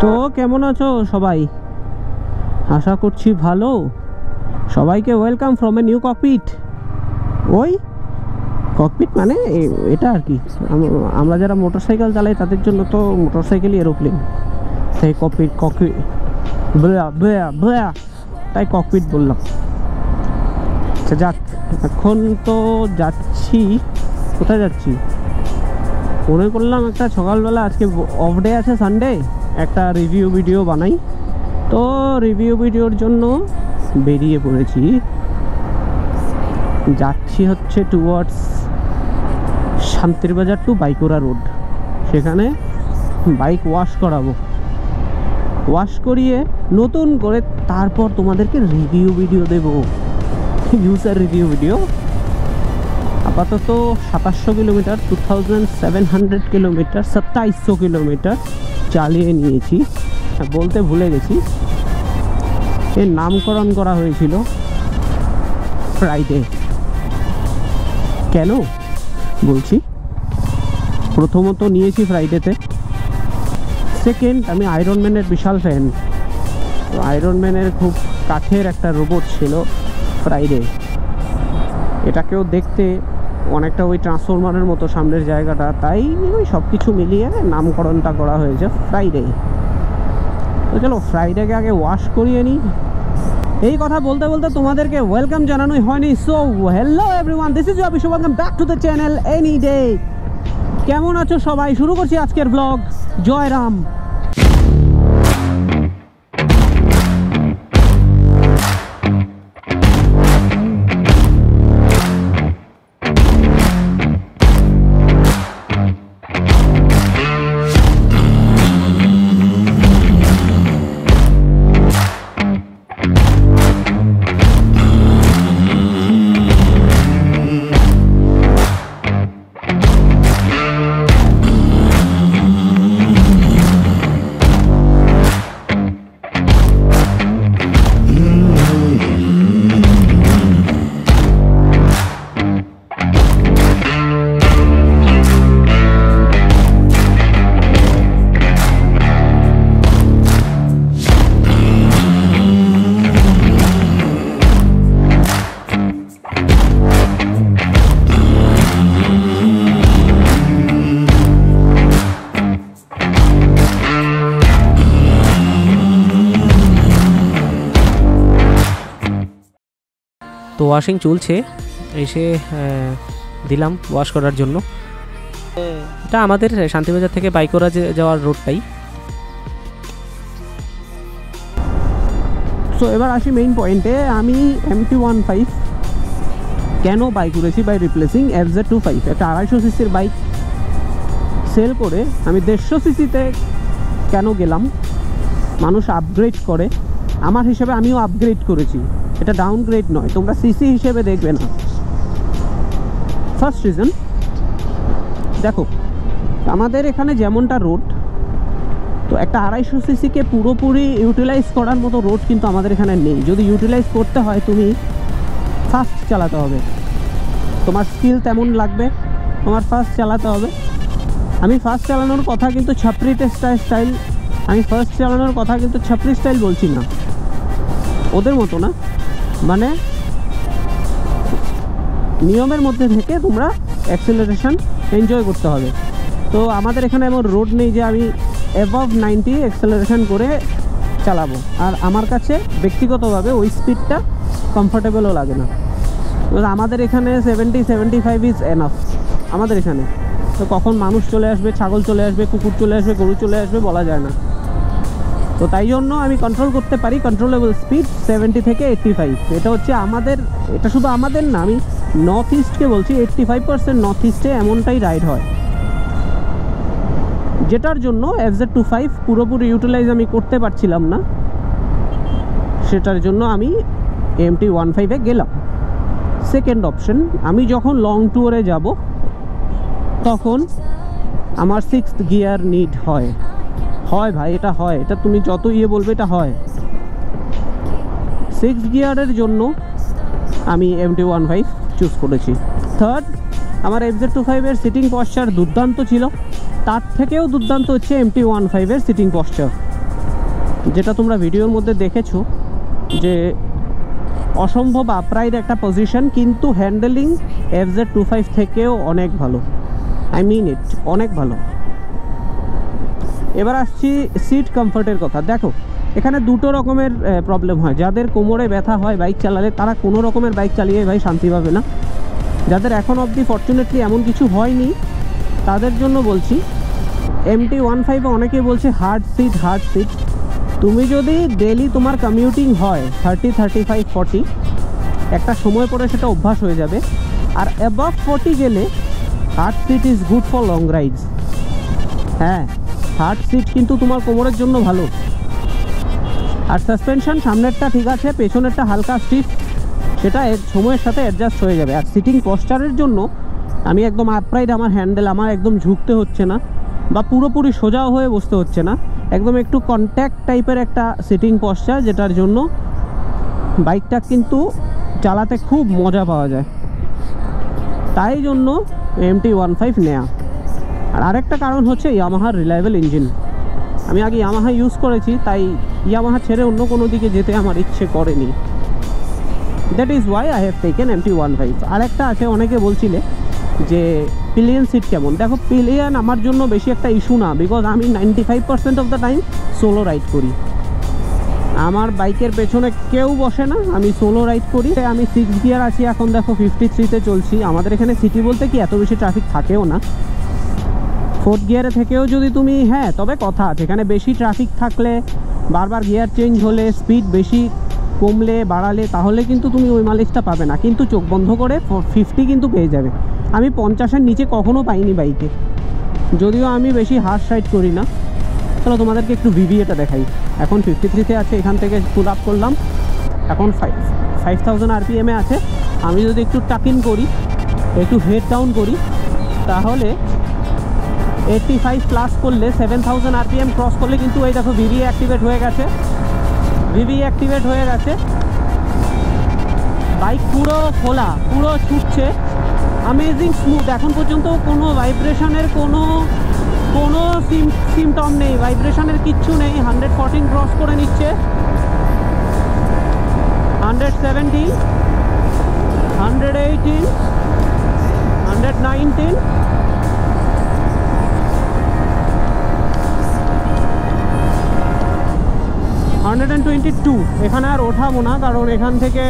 তো কেমন আছো সবাই? আশা করছি ভালো। সবাইকে welcome from a new cockpit. ওই ককপিট মানে এটা আর কি, আমরা যারা মোটরসাইকেল চালাই তাদের জন্য তো মোটরসাইকেলই এরোপ্লেন, তাই ককপিট ককপিট তাই ককপিট বললাম। আচ্ছা যাক, এখন তো যাচ্ছি। কোথায় যাচ্ছি মনে করলাম একটা সকালবেলা, আজকে অফ ডে আছে সানডে, একটা রিভিউ ভিডিও বানাই। তো রিভিউ ভিডিওর জন্য বেরিয়ে পড়েছি। যাচ্ছি হচ্ছে টুয়ার্ডস শান্তিরবাজার টু বাইকুড়া রোড। সেখানে বাইক ওয়াশ করাবো, ওয়াশ করিয়ে নতুন করে তারপর তোমাদেরকে রিভিউ ভিডিও দেবো, ইউজার রিভিউ ভিডিও। আপাতত 2700 কিলোমিটার, 2700 কিলোমিটার, 2700 কিলোমিটার চালিয়ে নিয়েছি। বলতে ভুলে গেছি, এর নামকরণ করা হয়েছিল ফ্রাইডে। কেন বলছি, প্রথমত নিয়েছি ফ্রাইডেতে। সেকেন্ড, আমি আয়রন ম্যানের বিশাল ফ্যান। তো আয়রন ম্যানের খুব কাঠের একটা রোবট ছিল ফ্রাইডে। এটাকেও দেখতে অনেকটা ওই ট্রান্সফরমারের মতো সামনের জায়গাটা, তাই ওই সব কিছু মিলিয়ে নামকরণটা করা হয়েছে ফ্রাইডে। তো চলো ফ্রাইডেকে আগে ওয়াশ করিয়ে নিই। এই কথা বলতে বলতে তোমাদেরকে ওয়েলকাম জানানোই হয়নি। So hello everyone, this is Abhishek, welcome back to the channel any day. কেমন আছো সবাই? শুরু করছি আজকের ব্লগ। জয় রাম। তো ওয়াশিং চলছে, এসে দিলাম ওয়াশ করার জন্য। এটা আমাদের শান্তিবাজার থেকে বাইকুড়া যাওয়ার রোডটাই। সো এবার আসি মেইন পয়েন্টে। আমি MT-15 কেন বাই করেছি বাই রিপ্লেসিং FZ25। একটা 250 সিসির বাইক সেল করে আমি 150 সিসিতে কেন গেলাম? মানুষ আপগ্রেড করে, আমার হিসেবে আমিও আপগ্রেড করেছি। এটা ডাউনগ্রেড নয়, তোমরা সিসি হিসেবে দেখবে না। ফার্স্ট রিজন, দেখো আমাদের এখানে যেমনটা রোড, তো একটা 250 সিসিকে পুরোপুরি ইউটিলাইজ করার মতো রোড কিন্তু আমাদের এখানে নেই। যদি ইউটিলাইজ করতে হয় তুমি ফাস্ট চালাতে হবে, তোমার স্কিল তেমন লাগবে, তোমার ফাস্ট চালাতে হবে। আমি ফাস্ট চালানোর কথা কিন্তু ছাপরি স্টাইল, আমি ফার্স্ট চালানোর কথা কিন্তু ছাপরি স্টাইল বলছি না, ওদের মতো না। মানে নিয়মের মধ্যে থেকে তোমরা অ্যাক্সেলারেশন এনজয় করতে হবে। তো আমাদের এখানে এমন রোড নেই যে আমি অ্যাবভ 90 অ্যাক্সেলারেশন করে চালাবো, আর আমার কাছে ব্যক্তিগতভাবে ওই স্পিডটা কমফোর্টেবলও লাগে না। আমাদের এখানে 70-75 ইজ এনাফ আমাদের এখানে। তো কখন মানুষ চলে আসবে, ছাগল চলে আসবে, কুকুর চলে আসবে, গরু চলে আসবে বলা যায় না। তো তাই জন্য আমি কন্ট্রোল করতে পারি, কন্ট্রোলেবল স্পিড 70 থেকে 85। এটা হচ্ছে আমাদের, এটা শুধু আমাদের না, আমি নর্থ ইস্টকে বলছি, 85% নর্থ ইস্টে এমনটাই রাইড হয়। যেটার জন্য FZ25 পুরোপুরি ইউটিলাইজ আমি করতে পারছিলাম না, সেটার জন্য আমি MT-15-এ গেলাম। সেকেন্ড অপশন, আমি যখন লং ট্যুরে যাব তখন আমার 6th গিয়ার নিড হয় ভাই, এটা হয়, এটা তুমি যত বলবে এটা হয়। 6 গিয়ারের জন্য আমি MT-15 চুজ করেছি। থার্ড, আমার FZ25-এর সিটিং পশ্চার দুর্দান্ত ছিল, তার থেকেও দুর্দান্ত হচ্ছে MT-15-এর সিটিং পশ্চার। যেটা তোমরা ভিডিওর মধ্যে দেখেছো যে অসম্ভব আপরাইট একটা পজিশন, কিন্তু হ্যান্ডেলিং FZ25 থেকেও অনেক ভালো, আই মিন ইট, অনেক ভালো। এবার আসছি সিট কমফর্টের কথা। দেখো এখানে দুটো রকমের প্রবলেম হয়। যাদের কোমরে ব্যথা হয় বাইক চালালে, তারা কোনো রকমের বাইক চালিয়ে ভাই শান্তি পাবে না। যাদের এখন অবধি ফর্চুনেটলি এমন কিছু হয়নি, তাদের জন্য বলছি MT-15 অনেকে বলছে হার্ড সিট। তুমি যদি ডেলি তোমার কমিউটিং হয় 30, 35, 40, একটা সময় পরে সেটা অভ্যাস হয়ে যাবে। আর অ্যাবাভ 40 গেলে hard seat is good for long rides. হ্যাঁ, হার্ড সিট কিন্তু তোমার কোমরের জন্য ভালো। আর সাসপেনশন সামনেরটা ঠিক আছে, পেছনেরটা হালকা স্টিফ, সেটা সময়ের সাথে অ্যাডজাস্ট হয়ে যাবে। আর সিটিং পশ্চারের জন্য আমি একদম আপরাইট, আমার হ্যান্ডেল আমার একদম ঝুঁকতে হচ্ছে না বা পুরোপুরি সোজাও হয়ে বসতে হচ্ছে না, একদম একটু কন্ট্যাক্ট টাইপের একটা সিটিং পশ্চার, যেটার জন্য বাইকটা কিন্তু চালাতে খুব মজা পাওয়া যায়। তাই জন্য MT-15 নেয়া। আর আরেকটা কারণ হচ্ছে ইয়ামাহার রিলায়েবল ইঞ্জিন। আমি আগে ইয়ামাহা ইউজ করেছি, তাই ইয়ামাহা ছেড়ে অন্য কোনো দিকে যেতে আমার ইচ্ছে করেনি। That is Y I have taken MT-15। আরেকটা আছে, অনেকে বলছিলে যে পিলিয়ন সিট কেমন। দেখো পিলিয়ন আমার জন্য বেশি একটা ইস্যু না, বিকজ আমি 95% of the time solo ride করি। আমার বাইকের পেছনে কেউ বসে না, আমি সোলো রাইড করি। আমি 6 গিয়ার আছি, এখন দেখো 53-তে চলছি। আমাদের এখানে সিটি বলতে কি এত বেশি ট্রাফিক থাকেও না। 4th গিয়ারে থেকেও যদি তুমি, হ্যাঁ তবে কথা আছে, এখানে বেশি ট্রাফিক থাকলে, বারবার গিয়ার চেঞ্জ হলে, স্পিড বেশি কমলে বাড়ালে, তাহলে কিন্তু তুমি ওই মাইলেজটা পাবে না। কিন্তু চোখ বন্ধ করে 50 কিন্তু পেয়ে যাবে। আমি 50-এর নিচে কখনো পাইনি বাইকে, যদিও আমি বেশি হার্শ রাইড করি না। চলো তোমাদেরকে একটু ভিভিএটা দেখাই। এখন 53-তে আছে, এখান থেকে ফুল আপ করলাম, এখন 5000 RPM-এ আছে। আমি যদি একটু টাক ইন করি, একটু হেড ডাউন করি, তাহলে 85 প্লাস করলে 7000 RPM ক্রস করলে কিন্তু এই দেখো ভিভি অ্যাক্টিভেট হয়ে গেছে। বাইক পুরো খোলা, পুরো ছুটছে, অ্যামেজিং স্মুথ। এখন পর্যন্ত কোনো ভাইব্রেশনের কোনো সিমটম নেই, ভাইব্রেশনের কিচ্ছু নেই। 114 ক্রস করে নিচ্ছে, 117, 118, 119, 122। এখানে আর ওঠাবো না, কারণ এখান থেকে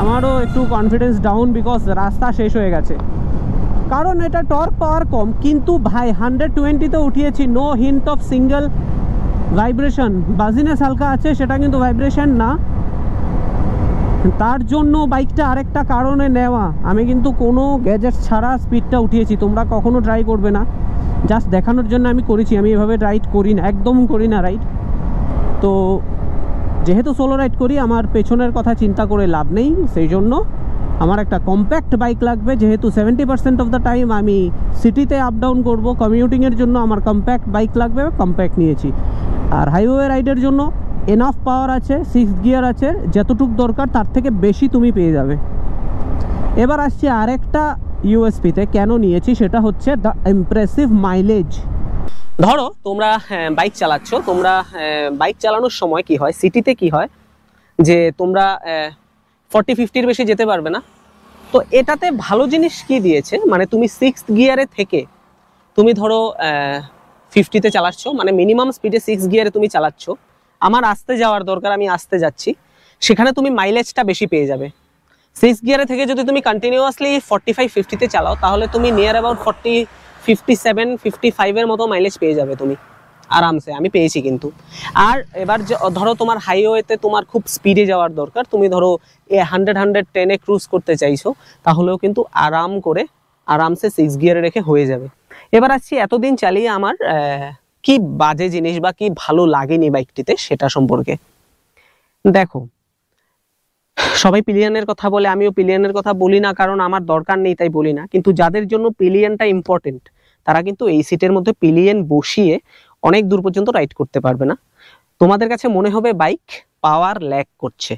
আমারও একটু কনফিডেন্স ডাউন, বিকজ রাস্তা শেষ হয়ে গেছে। কারণ এটা টর্ক পাওয়ার কম, কিন্তু ভাই 120-তে উঠিয়েছি, no hint of single vibration. বাজিনেস হালকা আছে, সেটা কিন্তু ভাইব্রেশন না। তার জন্য বাইকটা আরেকটা কারণে নেওয়া। আমি কিন্তু কোনো গ্যাজেট ছাড়া স্পিডটা উঠিয়েছি, তোমরা কখনো ট্রাই করবে না। জাস্ট দেখানোর জন্য আমি করেছি, আমি এভাবে রাইড করি না, একদম করি না রাইড। তো যেহেতু সোলো রাইড করি, আমার পেছনের কথা চিন্তা করে লাভ নেই, সেই জন্য আমার একটা কম্প্যাক্ট বাইক লাগবে। যেহেতু 70% অফ দ্য টাইম আমি সিটিতে আপ ডাউন করবো, কমিউটিংয়ের জন্য আমার কম্প্যাক্ট বাইক লাগবে, কম্প্যাক্ট নিয়েছি। আর হাইওয়ে রাইডের জন্য এনাফ পাওয়ার আছে, 6 গিয়ার আছে, যতটুকু দরকার তার থেকে বেশি তুমি পেয়ে যাবে। এবার আসছি আরেকটা ইউএসপিতে কেন নিয়েছি, সেটা হচ্ছে দ্য ইমপ্রেসিভ মাইলেজ। ধরো তোমরা বাইক চালাচ্ছ, তোমরা বাইক চালানোর সময় কি হয়, সিটিতে কি হয় যে তোমরা 40-50-র বেশি যেতে পারবে না। তো এটাতে ভালো জিনিস কি দিয়েছে, মানে তুমি 6th গিয়ারে থেকে তুমি ধরো 50-তে চালাচ্ছ, মানে মিনিমাম স্পিডে 6 গিয়ারে তুমি চালাচ্ছ। আমার আস্তে যাওয়ার দরকার, আমি আস্তে যাচ্ছি, সেখানে তুমি মাইলেজটা বেশি পেয়ে যাবে। 6 গিয়ারে থেকে যদি তুমি কন্টিনিউয়াসলি 45-50-তে চালাও, তাহলে তুমি নিয়ার অ্যাবাউট 40, 57, 55-এর মতো মাইলেজ পেয়ে যাবে তুমি আরামসে। আমি পেয়েছি কিন্তু। আর এবার ধরো তোমার হাইওয়েতে তোমার খুব স্পিডে যাওয়ার দরকার, তুমি ধরো 100-110-এ ক্রুজ করতে চাইছো, তাহলেও কিন্তু আরামসে 6 গিয়ারে রেখে হয়ে যাবে। এবার আসছি এতদিন চালিয়ে আমার কি বাজে জিনিস বা কি ভালো লাগেনি বাইকটিতে, সেটা সম্পর্কে। দেখো সবাই পিলিয়নের কথা বলে, আমিও পিলিয়নের কথা বলি না, কারণ আমার দরকার নেই তাই বলি না। কিন্তু যাদের জন্য পিলিয়নটা ইম্পর্টেন্ট, তারা কিন্তু এই সিটের মধ্যে পিলিয়ন বসিয়ে অনেক দূর পর্যন্ত রাইড করতে পারবে না। তোমাদের কাছে মনে হবে বাইক পাওয়ার ল্যাক করছে,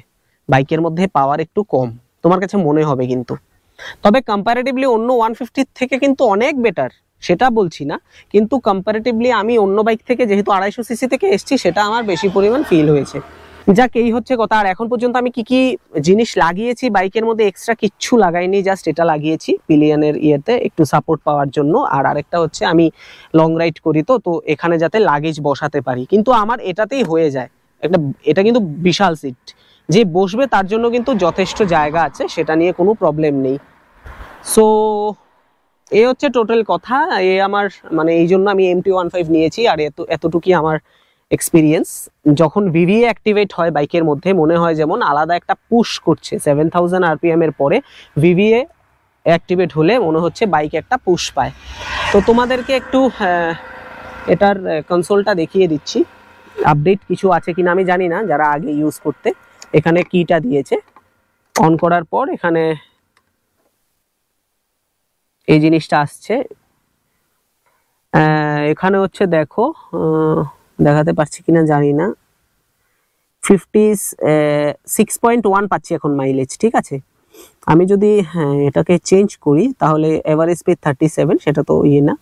বাইকের মধ্যে পাওয়ার একটু কম তোমার কাছে মনে হবে, কিন্তু তবে কম্পারেটিভলি অন্য 150 থেকে কিন্তু অনেক বেটার। সেটা বলছি না, কিন্তু কম্পারেটিভলি আমি অন্য বাইক থেকে যেহেতু 250 সিসি থেকে এসেছি, সেটা আমার বেশি পরিমাণ ফিল হয়েছে। যাক, এই হচ্ছে কথা। আর এখন পর্যন্ত আমি কি কি জিনিস লাগিয়েছি বাইকের মধ্যে, এক্সট্রা কিচ্ছু লাগাইনি, জাস্ট এটা লাগিয়েছি পিলিয়নের ইয়েতে একটু সাপোর্ট পাওয়ার জন্য। আর আরেকটা হচ্ছে আমি লং রাইড করি, তো এখানে যাতে লাগেজ বসাতে পারি, কিন্তু আমার এটাতেই হয়ে যায়। এটা কিন্তু বিশাল সিট, যে বসবে তার জন্য কিন্তু যথেষ্ট জায়গা আছে, সেটা নিয়ে কোনো প্রবলেম নেই। সো এই হচ্ছে টোটাল কথা। আমার মানে এই জন্য আমি MT-15 নিয়েছি। আর এতটুকুই আমার এক্সপিরিয়েন্স। যখন VVA অ্যাক্টিভেট হয় বাইকের মধ্যে, মনে হয় যেমন আলাদা একটা পুশ করছে। 7000 RPM এর পরে VVA অ্যাক্টিভেট হলে মনে হচ্ছে বাইক একটা পুশ পায়। তো তোমাদেরকে একটু এটার কনসোলটা দেখিয়ে দিচ্ছি। আপডেট কিছু আছে কিনা আমি জানি না, যারা আগে ইউজ করতে। এখানে কিটা দিয়েছে, অন করার পর এখানে এই জিনিসটা আসছে। এখানে হচ্ছে দেখো, দেখাতে পারছি কিনা জানি না, 6.1 পাচ্ছি এখন মাইলেজ। ঠিক আছে, আমি যদি এটাকে চেঞ্জ করি তাহলে এভারেজ স্পিড 37, সেটা তো ইয়ে না।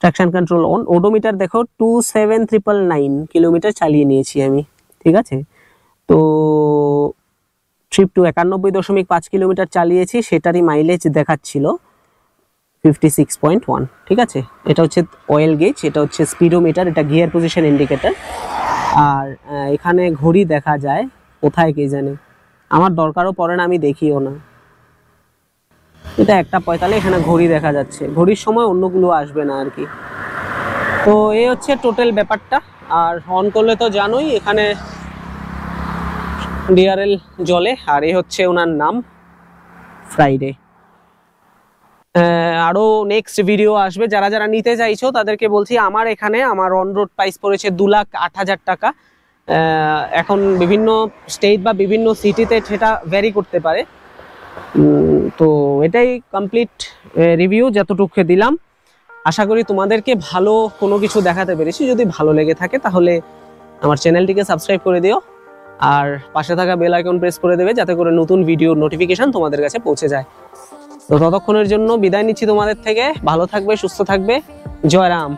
Traction control on. ওডোমিটার দেখো 27999 কিলোমিটার চালিয়ে নিয়েছি আমি। ঠিক আছে, তো ট্রিপ টু 91.5 কিলোমিটার চালিয়েছি, সেটারই মাইলেজ দেখাচ্ছিল 56.1। ঠিক আছে, এটা হচ্ছে অয়েল গেজ, এটা হচ্ছে স্পিডোমিটার, এটা গিয়ার পজিশন ইন্ডিকেটর। আর এখানে ঘড়ি দেখা যায়, কোথায় কে জানে, আমার দরকারও পড়ে না, আমি দেখিও না। এটা 1:45, এখানে ঘড়ি দেখা যাচ্ছে, ঘড়ির সময় অন্যগুলো আসবে না আর কি। তো এই হচ্ছে টোটাল ব্যাপারটা। আর অন করলে তো জানোই এখানে DRL জ্বলে। আর এই হচ্ছে ওনার নাম, ফ্রাইডে। আরো নেক্সট ভিডিও আসবে। যারা যারা নিতে চাইছো তাদেরকে বলছি, আমার এখানে আমার অন রোড প্রাইস পড়েছে 2,08,000 টাকা। এখন বিভিন্ন স্টেট বা বিভিন্ন সিটিতে সেটা ভ্যারি করতে পারে। তো এটাই কমপ্লিট রিভিউ যতটুকু দিলাম। আশা করি তোমাদেরকে ভালো কোনো কিছু দেখাতে পেরেছি। যদি ভালো লেগে থাকে তাহলে আমার চ্যানেলটিকে সাবস্ক্রাইব করে দিও, আর পাশে থাকা বেল আইকন প্রেস করে দেবে, যাতে করে নতুন ভিডিও নোটিফিকেশন তোমাদের কাছে পৌঁছে যায়। তো ততক্ষণের জন্য বিদায় নিচ্ছি তোমাদের থেকে। ভালো থাকবে, সুস্থ থাকবে। জয় রাম।